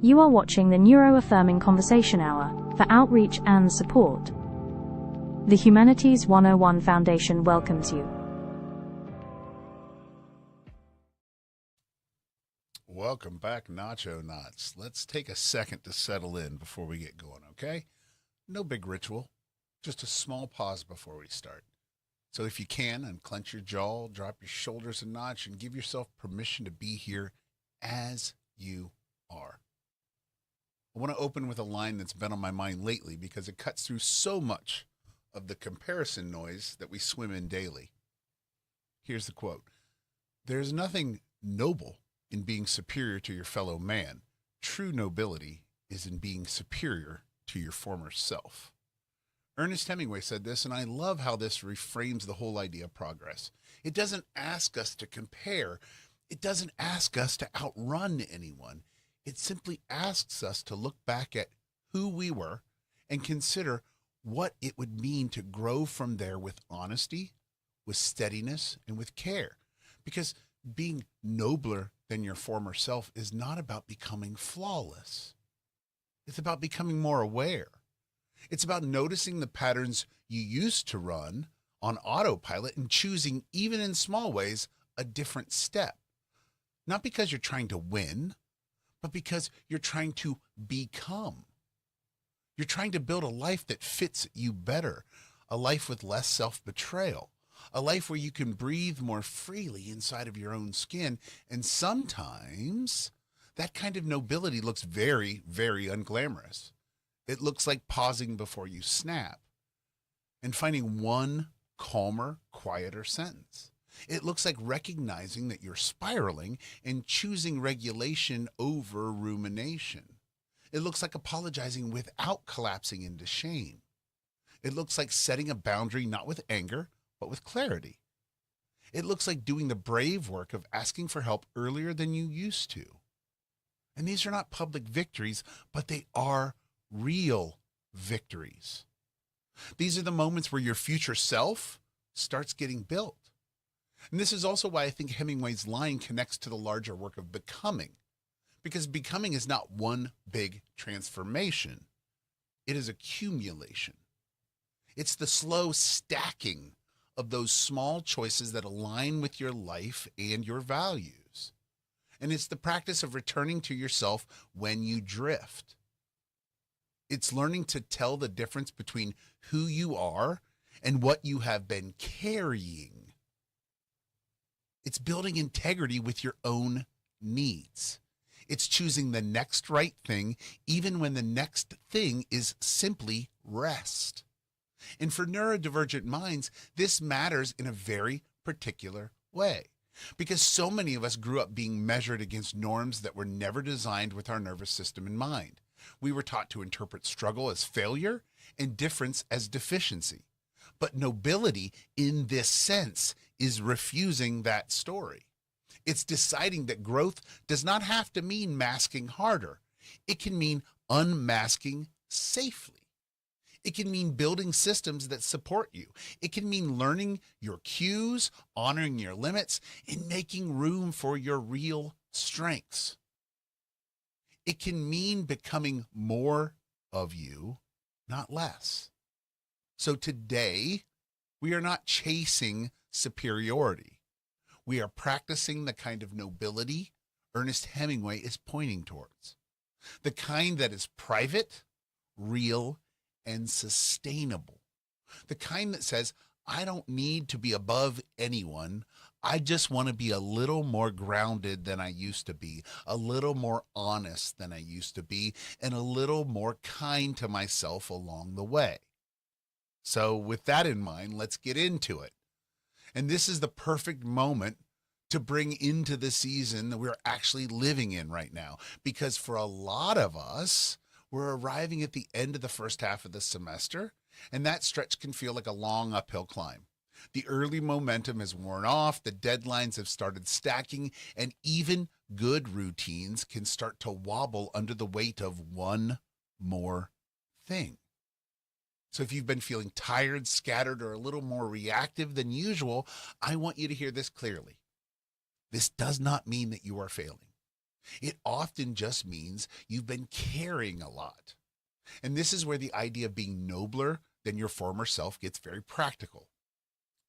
You are watching the Neuro-Affirming Conversation Hour for outreach and support. The Humanities 101 Foundation welcomes you. Welcome back, Nacho Knots. Let's take a second to settle in before we get going, okay? No big ritual, just a small pause before we start. So if you can, unclench your jaw, drop your shoulders a notch, and give yourself permission to be here as you are. I want to open with a line that's been on my mind lately because it cuts through so much of the comparison noise that we swim in daily. Here's the quote. There's nothing noble in being superior to your fellow man. True nobility is in being superior to your former self. Ernest Hemingway said this, and I love how this reframes the whole idea of progress. It doesn't ask us to compare. It doesn't ask us to outrun anyone. It simply asks us to look back at who we were and consider what it would mean to grow from there with honesty, with steadiness, and with care. Because being nobler than your former self is not about becoming flawless. It's about becoming more aware. It's about noticing the patterns you used to run on autopilot and choosing, even in small ways, a different step. Not because you're trying to win, but because you're trying to become. You're trying to build a life that fits you better, a life with less self-betrayal, a life where you can breathe more freely inside of your own skin. And sometimes that kind of nobility looks very, very unglamorous. It looks like pausing before you snap and finding one calmer, quieter sentence. It looks like recognizing that you're spiraling and choosing regulation over rumination. It looks like apologizing without collapsing into shame. It looks like setting a boundary not with anger, but with clarity. It looks like doing the brave work of asking for help earlier than you used to. And these are not public victories, but they are real victories. These are the moments where your future self starts getting built. And this is also why I think Hemingway's line connects to the larger work of becoming. Because becoming is not one big transformation. It is accumulation. It's the slow stacking of those small choices that align with your life and your values. And it's the practice of returning to yourself when you drift. It's learning to tell the difference between who you are and what you have been carrying. It's building integrity with your own needs. It's choosing the next right thing, even when the next thing is simply rest. And for neurodivergent minds, this matters in a very particular way. Because so many of us grew up being measured against norms that were never designed with our nervous system in mind. We were taught to interpret struggle as failure and difference as deficiency. But nobility in this sense is refusing that story. It's deciding that growth does not have to mean masking harder. It can mean unmasking safely. It can mean building systems that support you. It can mean learning your cues, honoring your limits, and making room for your real strengths. It can mean becoming more of you, not less. So today, we are not chasing superiority. We are practicing the kind of nobility Ernest Hemingway is pointing towards. The kind that is private, real, and sustainable. The kind that says, I don't need to be above anyone. I just want to be a little more grounded than I used to be, a little more honest than I used to be, and a little more kind to myself along the way. So with that in mind, let's get into it. And this is the perfect moment to bring into the season that we're actually living in right now. Because for a lot of us, we're arriving at the end of the first half of the semester, and that stretch can feel like a long uphill climb. The early momentum has worn off, the deadlines have started stacking, and even good routines can start to wobble under the weight of one more thing. So if you've been feeling tired, scattered, or a little more reactive than usual, I want you to hear this clearly. This does not mean that you are failing. It often just means you've been carrying a lot. And this is where the idea of being nobler than your former self gets very practical.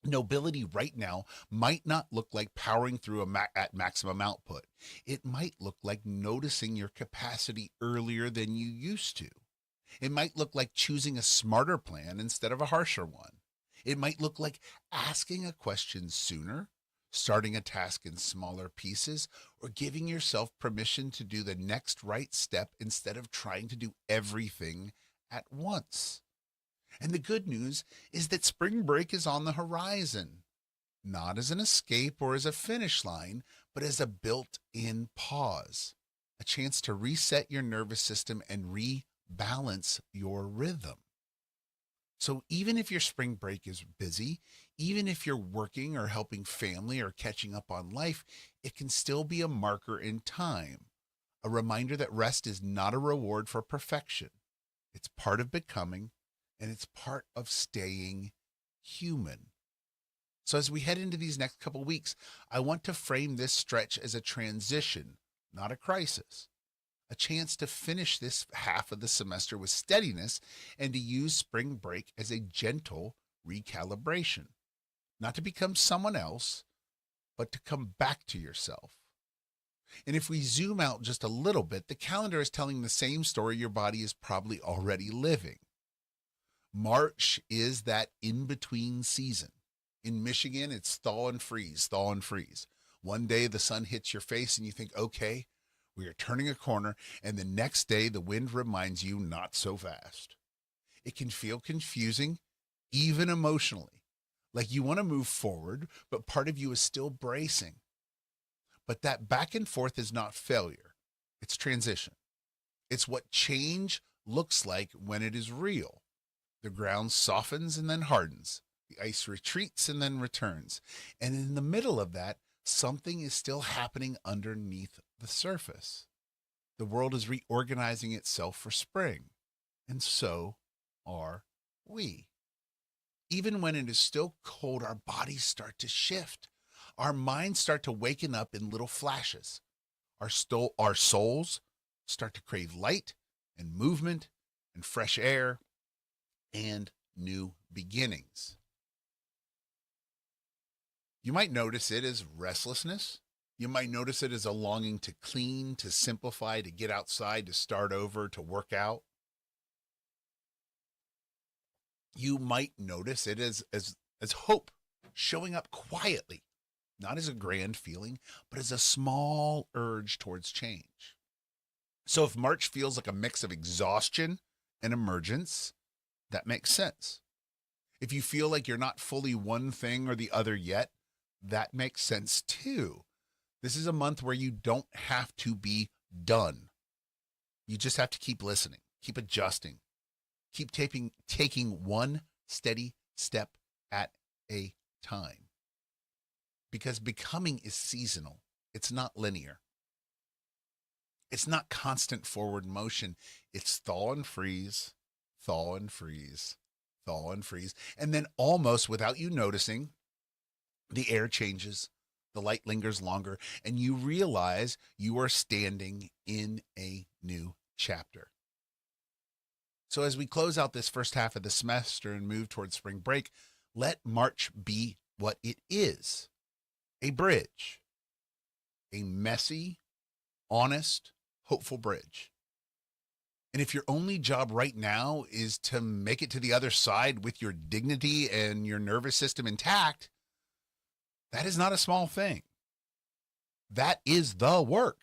Nobility right now might not look like powering through at maximum output. It might look like noticing your capacity earlier than you used to. It might look like choosing a smarter plan instead of a harsher one. It might look like asking a question sooner, starting a task in smaller pieces, or giving yourself permission to do the next right step instead of trying to do everything at once. And the good news is that spring break is on the horizon, not as an escape or as a finish line, but as a built-in pause, a chance to reset your nervous system and rebalance your rhythm. So even if your spring break is busy, even if you're working or helping family or catching up on life, it can still be a marker in time, a reminder that rest is not a reward for perfection. It's part of becoming, and it's part of staying human. So as we head into these next couple weeks, I want to frame this stretch as a transition, not a crisis. A chance to finish this half of the semester with steadiness and to use spring break as a gentle recalibration. Not to become someone else, but to come back to yourself. And if we zoom out just a little bit, the calendar is telling the same story your body is probably already living. March is that in-between season. In Michigan, it's thaw and freeze, thaw and freeze. One day the sun hits your face and you think, okay, we are turning a corner, and the next day the wind reminds you not so fast. It can feel confusing, even emotionally, like you want to move forward, but part of you is still bracing. But that back and forth is not failure. It's transition. It's what change looks like when it is real. The ground softens and then hardens. The ice retreats and then returns. And in the middle of that, something is still happening underneath the surface. The world is reorganizing itself for spring, and so are we. Even when it is still cold, our bodies start to shift. Our minds start to waken up in little flashes. Our souls start to crave light and movement and fresh air and new beginnings. You might notice it as restlessness. You might notice it as a longing to clean, to simplify, to get outside, to start over, to work out. You might notice it as hope showing up quietly, not as a grand feeling, but as a small urge towards change. So if March feels like a mix of exhaustion and emergence, that makes sense. If you feel like you're not fully one thing or the other yet, that makes sense too. This is a month where you don't have to be done. You just have to keep listening, keep adjusting, keep taking one steady step at a time. Because becoming is seasonal. It's not linear. It's not constant forward motion. It's thaw and freeze, thaw and freeze, thaw and freeze. And then almost without you noticing, the air changes, the light lingers longer, and you realize you are standing in a new chapter. So as we close out this first half of the semester and move towards spring break, let March be what it is: a bridge, a messy, honest, hopeful bridge. And if your only job right now is to make it to the other side with your dignity and your nervous system intact, that is not a small thing. That is the work.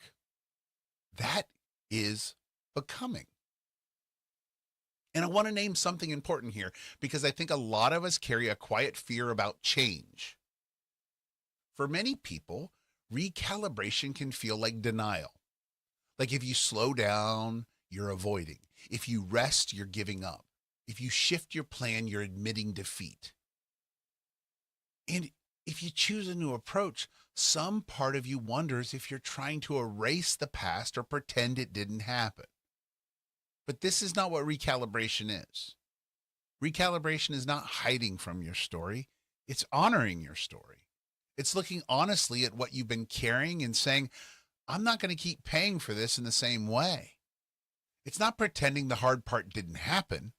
That is becoming. And I want to name something important here because I think a lot of us carry a quiet fear about change. For many people, recalibration can feel like denial. Like if you slow down, you're avoiding. If you rest, you're giving up. If you shift your plan, you're admitting defeat. And if you choose a new approach, some part of you wonders if you're trying to erase the past or pretend it didn't happen. But this is not what recalibration is. Recalibration is not hiding from your story. It's honoring your story. It's looking honestly at what you've been carrying and saying, I'm not going to keep paying for this in the same way. It's not pretending the hard part didn't happen.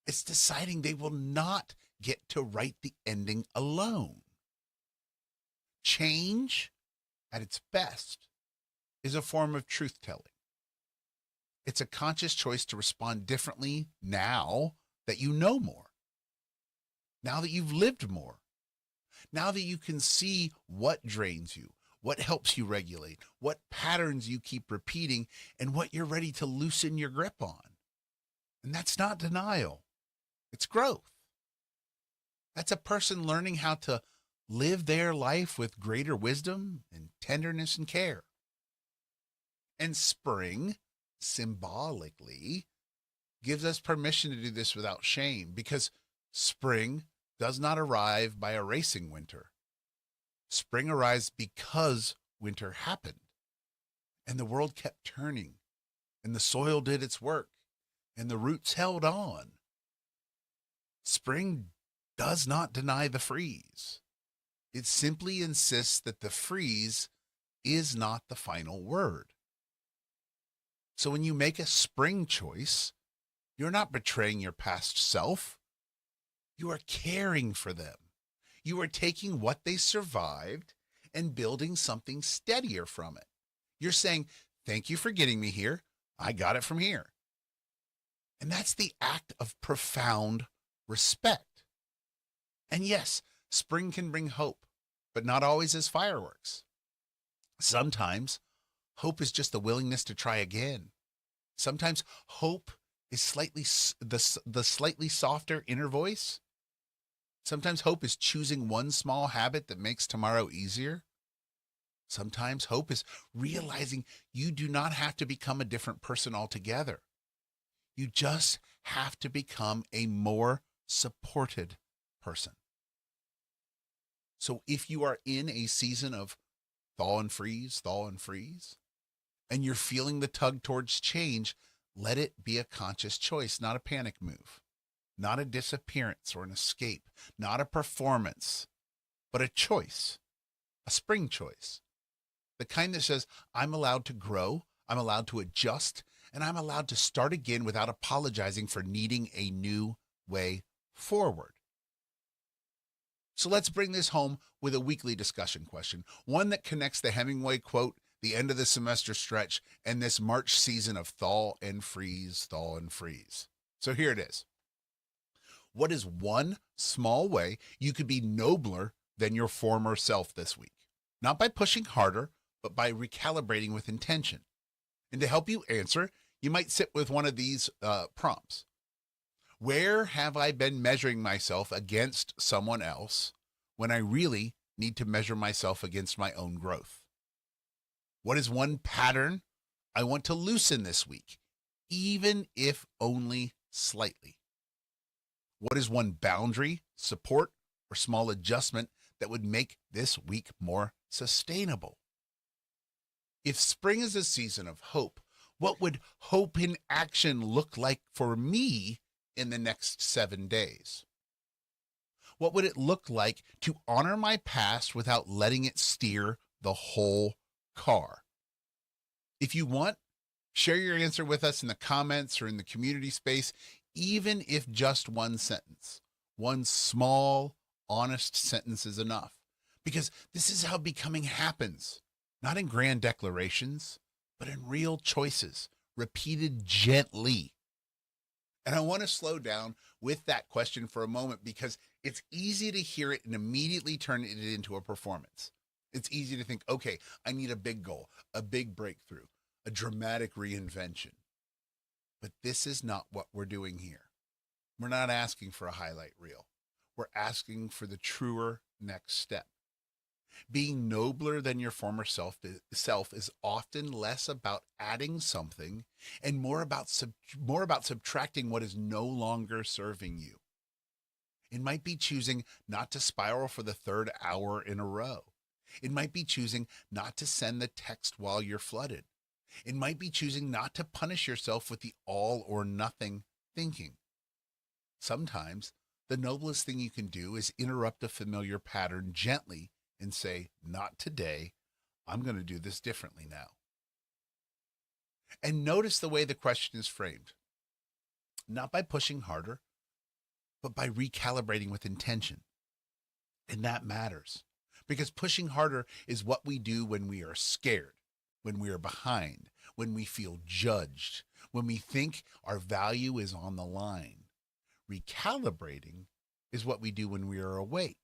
It's deciding they will not get to write the ending alone. Change, at its best, is a form of truth-telling. It's a conscious choice to respond differently now that you know more, now that you've lived more, now that you can see what drains you, what helps you regulate, what patterns you keep repeating, and what you're ready to loosen your grip on. And that's not denial. It's growth. That's a person learning how to live their life with greater wisdom and tenderness and care. And spring, symbolically, gives us permission to do this without shame, because spring does not arrive by erasing winter. Spring arrives because winter happened, and the world kept turning, and the soil did its work, and the roots held on. Spring does not deny the freeze. It simply insists that the freeze is not the final word. So when you make a spring choice, you're not betraying your past self. You are caring for them. You are taking what they survived and building something steadier from it. You're saying, thank you for getting me here. I got it from here. And that's the act of profound respect. And yes, spring can bring hope, but not always as fireworks. Sometimes hope is just the willingness to try again. Sometimes hope is the slightly softer inner voice. Sometimes hope is choosing one small habit that makes tomorrow easier. Sometimes hope is realizing you do not have to become a different person altogether. You just have to become a more supported person. So if you are in a season of thaw and freeze, and you're feeling the tug towards change, let it be a conscious choice, not a panic move, not a disappearance or an escape, not a performance, but a choice, a spring choice. The kind that says, I'm allowed to grow, I'm allowed to adjust, and I'm allowed to start again without apologizing for needing a new way forward. So let's bring this home with a weekly discussion question, one that connects the Hemingway quote, the end of the semester stretch, and this March season of thaw and freeze, thaw and freeze. So here it is. What is one small way you could be nobler than your former self this week? Not by pushing harder, but by recalibrating with intention. And to help you answer, you might sit with one of these prompts. Where have I been measuring myself against someone else when I really need to measure myself against my own growth? What is one pattern I want to loosen this week, even if only slightly? What is one boundary, support, or small adjustment that would make this week more sustainable? If spring is a season of hope, what would hope in action look like for me in the next 7 days? What would it look like to honor my past without letting it steer the whole car? If you want, share your answer with us in the comments or in the community space, even if just one sentence. One small, honest sentence is enough. Because this is how becoming happens. Not in grand declarations, but in real choices, repeated gently. And I want to slow down with that question for a moment because it's easy to hear it and immediately turn it into a performance. It's easy to think, okay, I need a big goal, a big breakthrough, a dramatic reinvention. But this is not what we're doing here. We're not asking for a highlight reel. We're asking for the truer next step. Being nobler than your former self is often less about adding something and more about subtracting what is no longer serving you. It might be choosing not to spiral for the 3rd hour in a row. It might be choosing not to send the text while you're flooded. It might be choosing not to punish yourself with the all or nothing thinking. Sometimes the noblest thing you can do is interrupt a familiar pattern gently and say, not today. I'm going to do this differently now. And notice the way the question is framed. Not by pushing harder, but by recalibrating with intention. And that matters because pushing harder is what we do when we are scared, when we are behind, when we feel judged, when we think our value is on the line. Recalibrating is what we do when we are awake.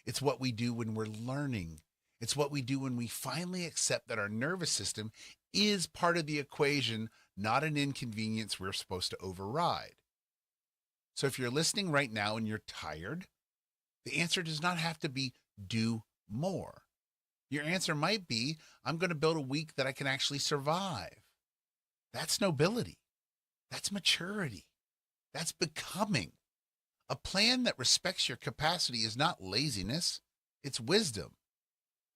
It's what we do when we're learning. It's what we do when we finally accept that our nervous system is part of the equation, not an inconvenience we're supposed to override. So if you're listening right now and you're tired, the answer does not have to be do more. Your answer might be, I'm going to build a week that I can actually survive. That's nobility. That's maturity. That's becoming. A plan that respects your capacity is not laziness, it's wisdom.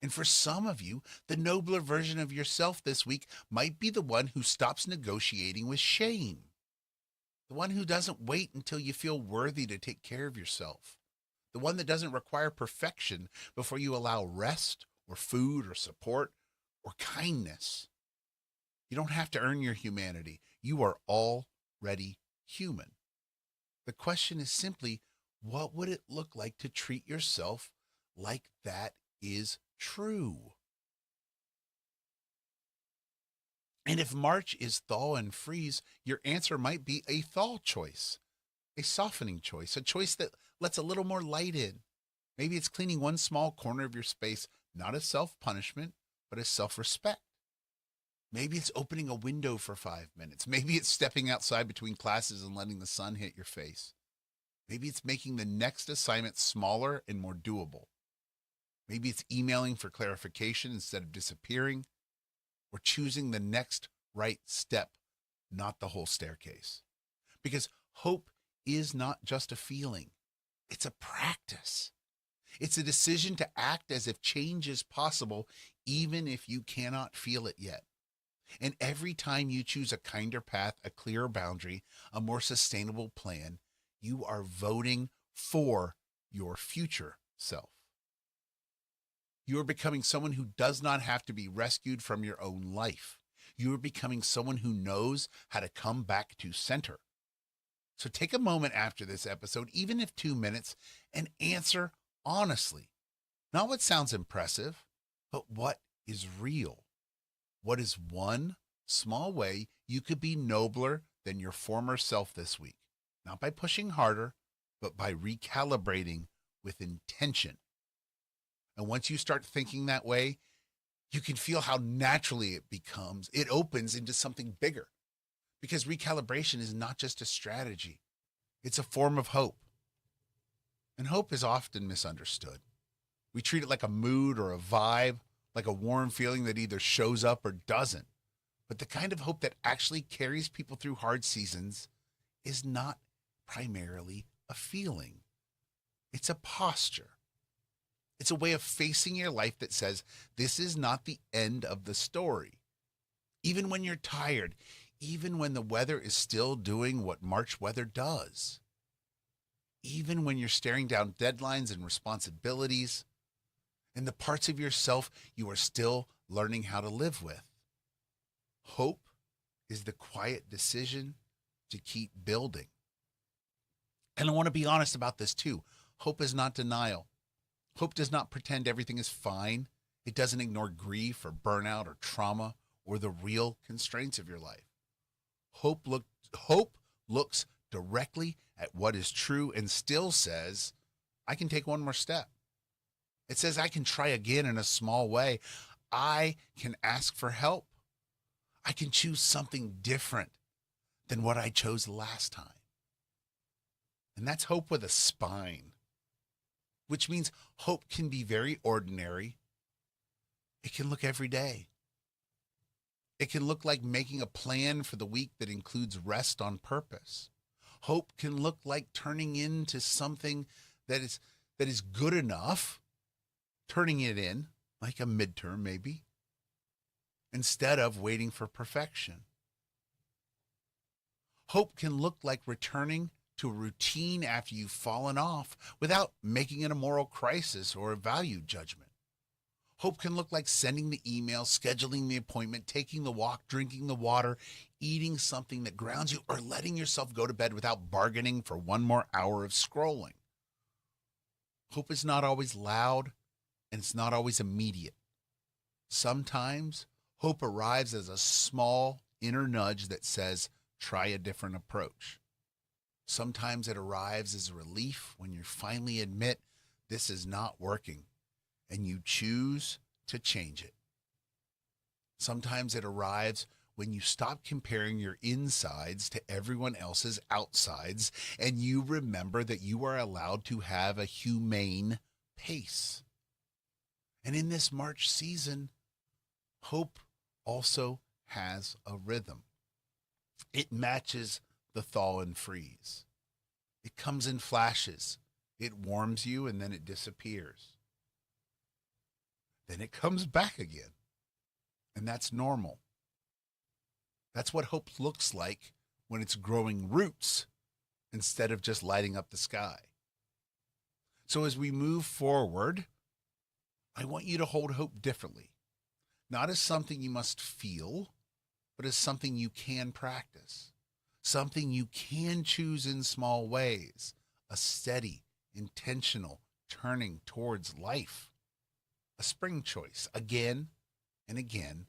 And for some of you, the nobler version of yourself this week might be the one who stops negotiating with shame. The one who doesn't wait until you feel worthy to take care of yourself. The one that doesn't require perfection before you allow rest or food or support or kindness. You don't have to earn your humanity. You are already human. The question is simply, what would it look like to treat yourself like that is true? And if March is thaw and freeze, your answer might be a thaw choice, a softening choice, a choice that lets a little more light in. Maybe it's cleaning one small corner of your space, not as self-punishment, but as self-respect. Maybe it's opening a window for 5 minutes. Maybe it's stepping outside between classes and letting the sun hit your face. Maybe it's making the next assignment smaller and more doable. Maybe it's emailing for clarification instead of disappearing, or choosing the next right step, not the whole staircase. Because hope is not just a feeling, it's a practice. It's a decision to act as if change is possible, even if you cannot feel it yet. And every time you choose a kinder path, a clearer boundary, a more sustainable plan, you are voting for your future self. You are becoming someone who does not have to be rescued from your own life. You are becoming someone who knows how to come back to center. So take a moment after this episode, even if 2 minutes, and answer honestly. Not what sounds impressive, but what is real. What is one small way you could be nobler than your former self this week? Not by pushing harder, but by recalibrating with intention. And once you start thinking that way, you can feel how naturally it opens into something bigger. Because recalibration is not just a strategy, it's a form of hope. And hope is often misunderstood. We treat it like a mood or a vibe, like a warm feeling that either shows up or doesn't. But the kind of hope that actually carries people through hard seasons is not primarily a feeling. It's a posture. It's a way of facing your life that says, this is not the end of the story. Even when you're tired, even when the weather is still doing what March weather does. Even when you're staring down deadlines and responsibilities, and the parts of yourself you are still learning how to live with. Hope is the quiet decision to keep building. And I want to be honest about this too. Hope is not denial. Hope does not pretend everything is fine. It doesn't ignore grief or burnout or trauma or the real constraints of your life. Hope looks directly at what is true and still says, I can take one more step. It says I can try again in a small way. I can ask for help. I can choose something different than what I chose last time. And that's hope with a spine, which means hope can be very ordinary. It can look every day. It can look like making a plan for the week that includes rest on purpose. Hope can look like turning into something that is good enough, turning it in, like a midterm maybe, instead of waiting for perfection. Hope can look like returning to a routine after you've fallen off without making it a moral crisis or a value judgment. Hope can look like sending the email, scheduling the appointment, taking the walk, drinking the water, eating something that grounds you, or letting yourself go to bed without bargaining for one more hour of scrolling. Hope is not always loud, and it's not always immediate. Sometimes hope arrives as a small inner nudge that says, try a different approach. Sometimes it arrives as a relief when you finally admit this is not working and you choose to change it. Sometimes it arrives when you stop comparing your insides to everyone else's outsides and you remember that you are allowed to have a humane pace. And in this March season, hope also has a rhythm. It matches the thaw and freeze. It comes in flashes. It warms you and then it disappears. Then it comes back again. And that's normal. That's what hope looks like when it's growing roots instead of just lighting up the sky. So as we move forward, I want you to hold hope differently. Not as something you must feel, but as something you can practice. Something you can choose in small ways. A steady, intentional turning towards life. A spring choice again and again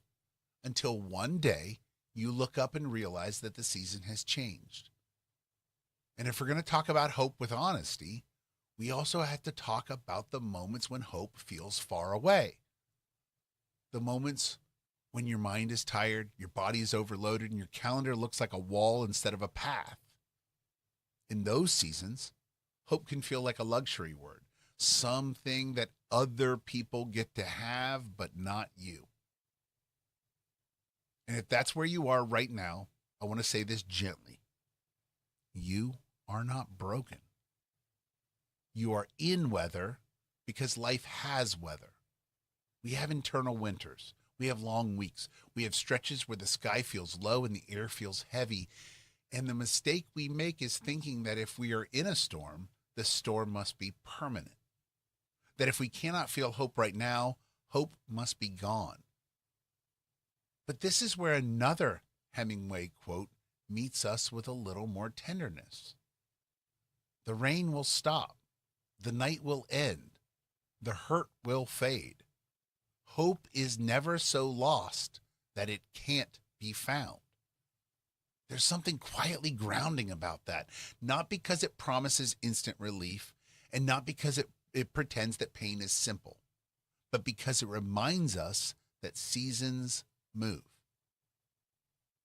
until one day you look up and realize that the season has changed. And if we're going to talk about hope with honesty, we also have to talk about the moments when hope feels far away. The moments when your mind is tired, your body is overloaded, and your calendar looks like a wall instead of a path. In those seasons, hope can feel like a luxury word, something that other people get to have, but not you. And if that's where you are right now, I want to say this gently. You are not broken. You are in weather because life has weather. We have internal winters. We have long weeks. We have stretches where the sky feels low and the air feels heavy. And the mistake we make is thinking that if we are in a storm, the storm must be permanent. That if we cannot feel hope right now, hope must be gone. But this is where another Hemingway quote meets us with a little more tenderness. The rain will stop. The night will end. The hurt will fade. Hope is never so lost that it can't be found. There's something quietly grounding about that, not because it promises instant relief and not because it pretends that pain is simple, but because it reminds us that seasons move.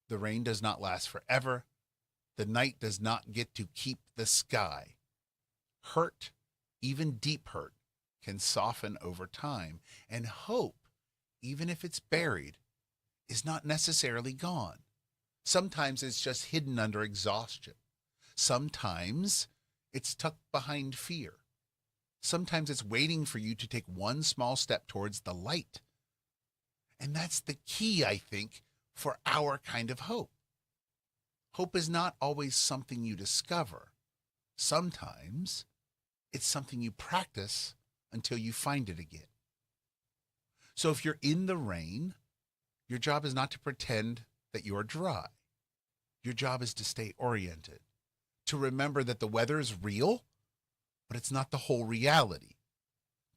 The rain does not last forever. The night does not get to keep the sky. Hurt, even deep hurt, can soften over time, and hope, even if it's buried, is not necessarily gone. Sometimes it's just hidden under exhaustion. Sometimes it's tucked behind fear. Sometimes it's waiting for you to take one small step towards the light. And that's the key, I think, for our kind of hope. Hope is not always something you discover. Sometimes it's something you practice until you find it again. So if you're in the rain, your job is not to pretend that you're dry. Your job is to stay oriented, to remember that the weather is real, but it's not the whole reality.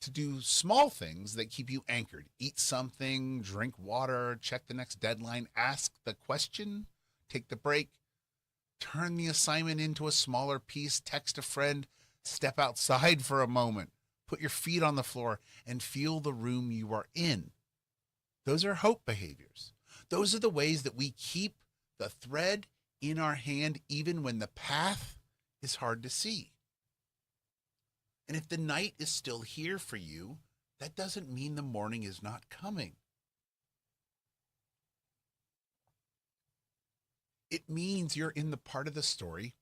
To do small things that keep you anchored. Eat something, drink water, check the next deadline, ask the question, take the break, turn the assignment into a smaller piece, text a friend, step outside for a moment, put your feet on the floor, and feel the room you are in. Those are hope behaviors. Those are the ways that we keep the thread in our hand even when the path is hard to see. And if the night is still here for you, that doesn't mean the morning is not coming. It means you're in the part of the story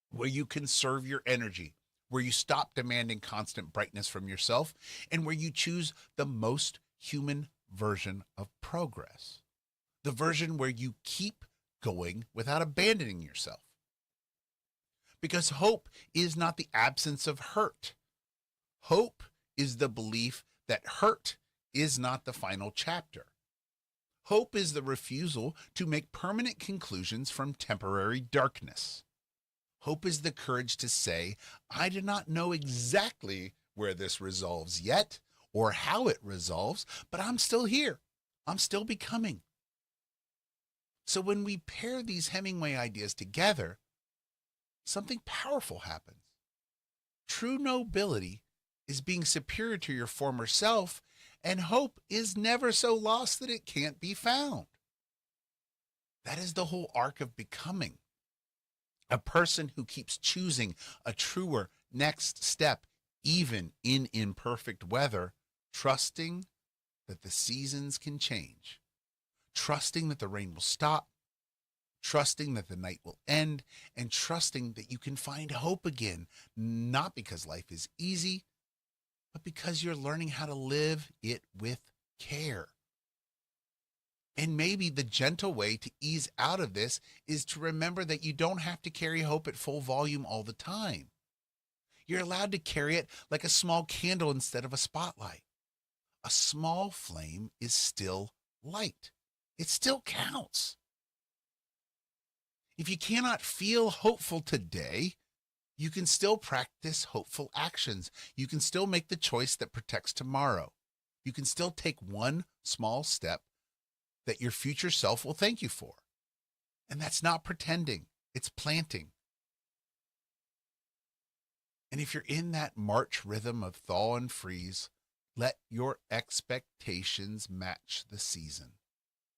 where you conserve your energy, where you stop demanding constant brightness from yourself, and where you choose the most human version of progress. The version where you keep going without abandoning yourself. Because hope is not the absence of hurt. Hope is the belief that hurt is not the final chapter. Hope is the refusal to make permanent conclusions from temporary darkness. Hope is the courage to say, I do not know exactly where this resolves yet or how it resolves, but I'm still here. I'm still becoming. So when we pair these Hemingway ideas together, something powerful happens. True nobility is being superior to your former self, and hope is never so lost that it can't be found. That is the whole arc of becoming. A person who keeps choosing a truer next step, even in imperfect weather, trusting that the seasons can change, trusting that the rain will stop, trusting that the night will end, and trusting that you can find hope again, not because life is easy, but because you're learning how to live it with care. And maybe the gentle way to ease out of this is to remember that you don't have to carry hope at full volume all the time. You're allowed to carry it like a small candle instead of a spotlight. A small flame is still light. It still counts. If you cannot feel hopeful today, you can still practice hopeful actions. You can still make the choice that protects tomorrow. You can still take one small step that your future self will thank you for. And that's not pretending, it's planting. And if you're in that March rhythm of thaw and freeze, let your expectations match the season.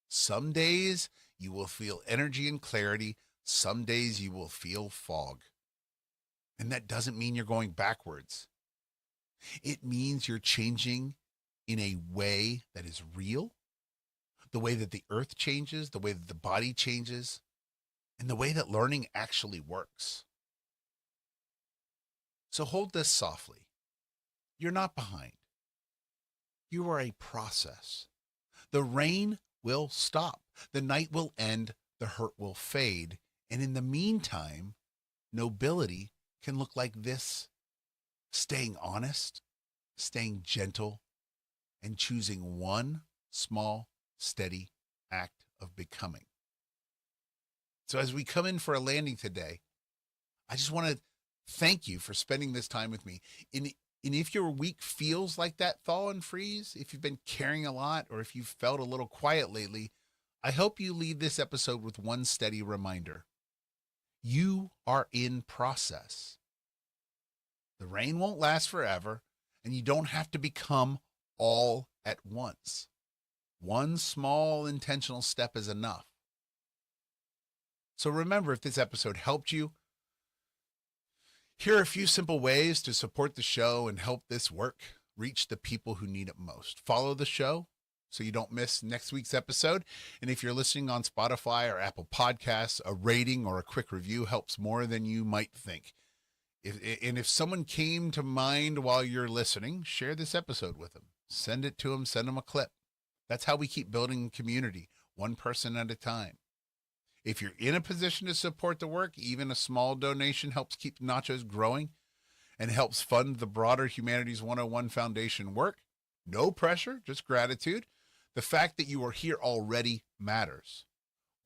Some days you will feel energy and clarity. Some days you will feel fog. And that doesn't mean you're going backwards. It means you're changing in a way that is real, the way that the earth changes, the way that the body changes, and the way that learning actually works. So hold this softly. You're not behind. You are a process. The rain will stop. The night will end. The hurt will fade. And in the meantime, nobility can look like this: staying honest, staying gentle, and choosing one small, steady act of becoming. So as we come in for a landing today, I just want to thank you for spending this time with me. And if your week feels like that thaw and freeze, if you've been carrying a lot, or if you've felt a little quiet lately, I hope you leave this episode with one steady reminder. You are in process. The rain won't last forever, and you don't have to become all at once. One small intentional step is enough. So remember, if this episode helped you, here are a few simple ways to support the show and help this work reach the people who need it most. Follow the show so you don't miss next week's episode. And if you're listening on Spotify or Apple Podcasts, a rating or a quick review helps more than you might think. If someone came to mind while you're listening, share this episode with them. Send it to them, send them a clip. That's how we keep building community, one person at a time. If you're in a position to support the work, even a small donation helps keep NACHOS growing and helps fund the broader Humanities 101 Foundation work. No pressure, just gratitude. The fact that you are here already matters.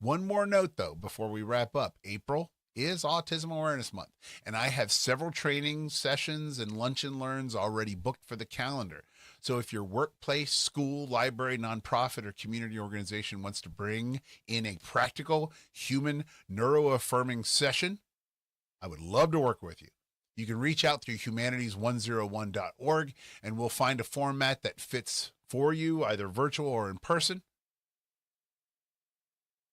One more note, though, before we wrap up. April is Autism Awareness Month, and I have several training sessions and lunch and learns already booked for the calendar. So if your workplace, school, library, nonprofit, or community organization wants to bring in a practical, human, neuro-affirming session, I would love to work with you. You can reach out through humanities101.org, and we'll find a format that fits for you, either virtual or in person.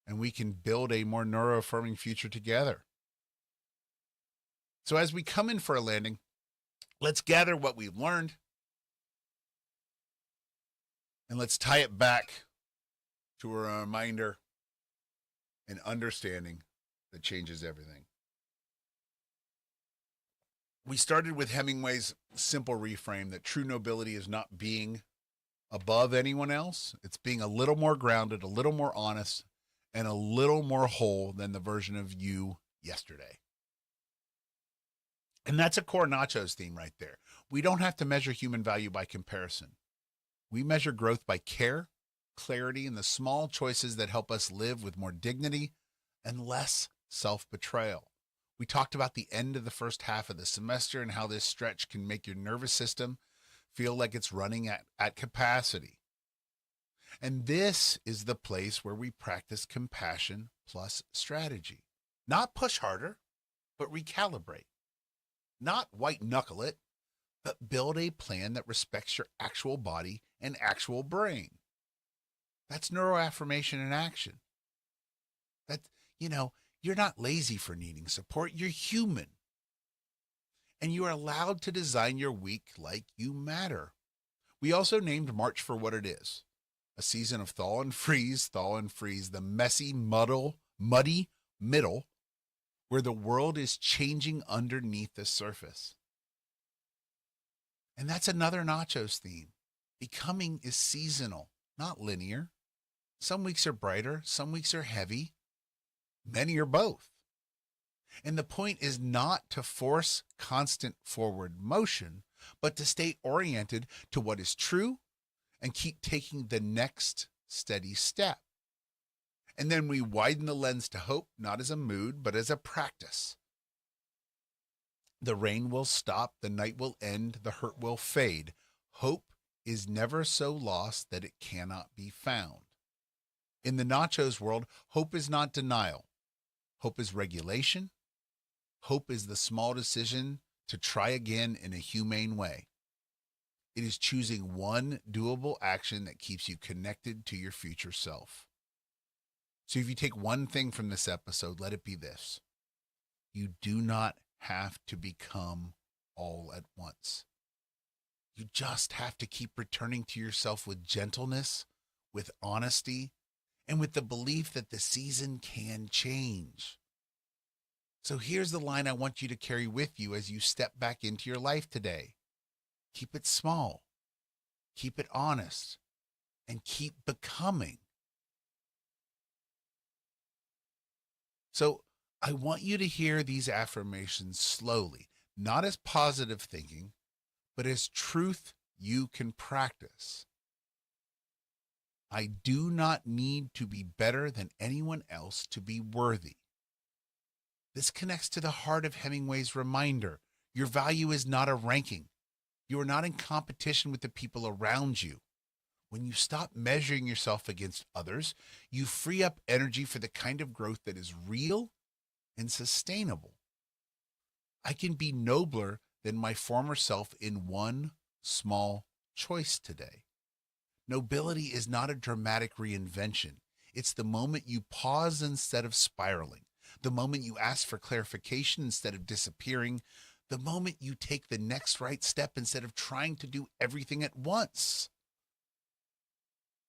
And we can build a more neuro-affirming future together. So as we come in for a landing, let's gather what we've learned, and let's tie it back to a reminder and understanding that changes everything. We started with Hemingway's simple reframe that true nobility is not being above anyone else. It's being a little more grounded, a little more honest, and a little more whole than the version of you yesterday. And that's a core NACHOS theme right there. We don't have to measure human value by comparison. We measure growth by care, clarity, and the small choices that help us live with more dignity and less self-betrayal. We talked about the end of the first half of the semester and how this stretch can make your nervous system feel like it's running at capacity. And this is the place where we practice compassion plus strategy. Not push harder, but recalibrate. Not white knuckle it, but build a plan that respects your actual body and actual brain. That's neuroaffirmation in action. You're not lazy for needing support. You're human. And you are allowed to design your week like you matter. We also named March for what it is. A season of thaw and freeze, the messy, muddy middle where the world is changing underneath the surface. And that's another Nachos theme. Becoming is seasonal, not linear. Some weeks are brighter, some weeks are heavy. Many are both. And the point is not to force constant forward motion, but to stay oriented to what is true and keep taking the next steady step. And then we widen the lens to hope, not as a mood, but as a practice. The rain will stop, the night will end, the hurt will fade. Hope is never so lost that it cannot be found. In the Nachos world, hope is not denial. Hope is regulation. Hope is the small decision to try again in a humane way. It is choosing one doable action that keeps you connected to your future self. So if you take one thing from this episode, let it be this. You do not have to become all at once. You just have to keep returning to yourself with gentleness, with honesty, and with the belief that the season can change. So here's the line I want you to carry with you as you step back into your life today. Keep it small, keep it honest, and keep becoming. So I want you to hear these affirmations slowly, not as positive thinking, but as truth you can practice. I do not need to be better than anyone else to be worthy. This connects to the heart of Hemingway's reminder. Your value is not a ranking. You are not in competition with the people around you. When you stop measuring yourself against others, you free up energy for the kind of growth that is real and sustainable. I can be nobler than my former self in one small choice today. Nobility is not a dramatic reinvention. It's the moment you pause instead of spiraling, the moment you ask for clarification instead of disappearing, the moment you take the next right step instead of trying to do everything at once.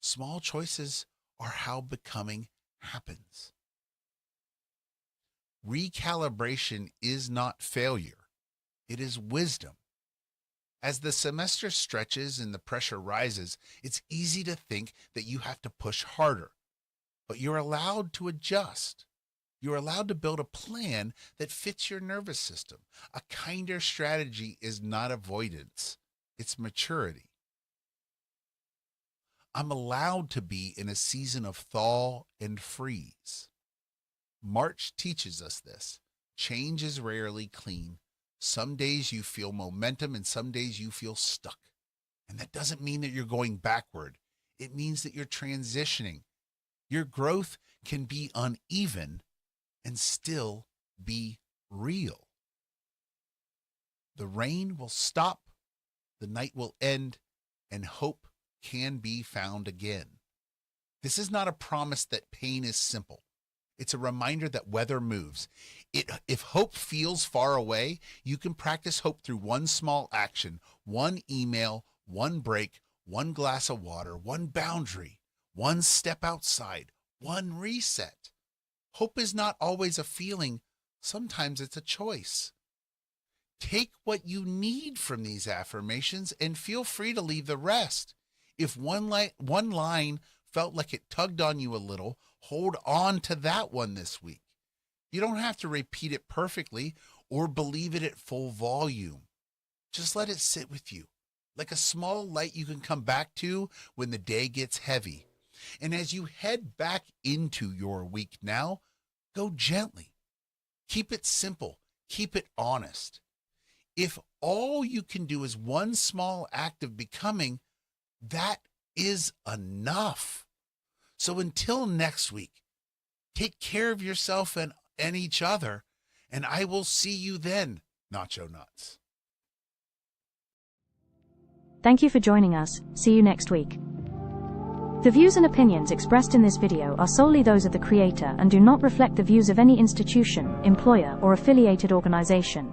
Small choices are how becoming happens. Recalibration is not failure. It is wisdom. As the semester stretches and the pressure rises, it's easy to think that you have to push harder, but you're allowed to adjust. You're allowed to build a plan that fits your nervous system. A kinder strategy is not avoidance, it's maturity. I'm allowed to be in a season of thaw and freeze. March teaches us this. Change is rarely clean. Some days you feel momentum and some days you feel stuck. And that doesn't mean that you're going backward. It means that you're transitioning. Your growth can be uneven and still be real. The rain will stop, the night will end, and hope can be found again. This is not a promise that pain is simple. It's a reminder that weather moves. If hope feels far away, you can practice hope through one small action, one email, one break, one glass of water, one boundary, one step outside, one reset. Hope is not always a feeling. Sometimes it's a choice. Take what you need from these affirmations and feel free to leave the rest. If one line felt like it tugged on you a little, hold on to that one this week. You don't have to repeat it perfectly or believe it at full volume. Just let it sit with you. like a small light you can come back to when the day gets heavy. And as you head back into your week now, go gently. Keep it simple. Keep it honest. If all you can do is one small act of becoming, that is enough. So until next week, take care of yourself and each other, and I will see you then, Nacho Nuts. Thank you for joining us. See you next week. The views and opinions expressed in this video are solely those of the creator and do not reflect the views of any institution, employer, or affiliated organization.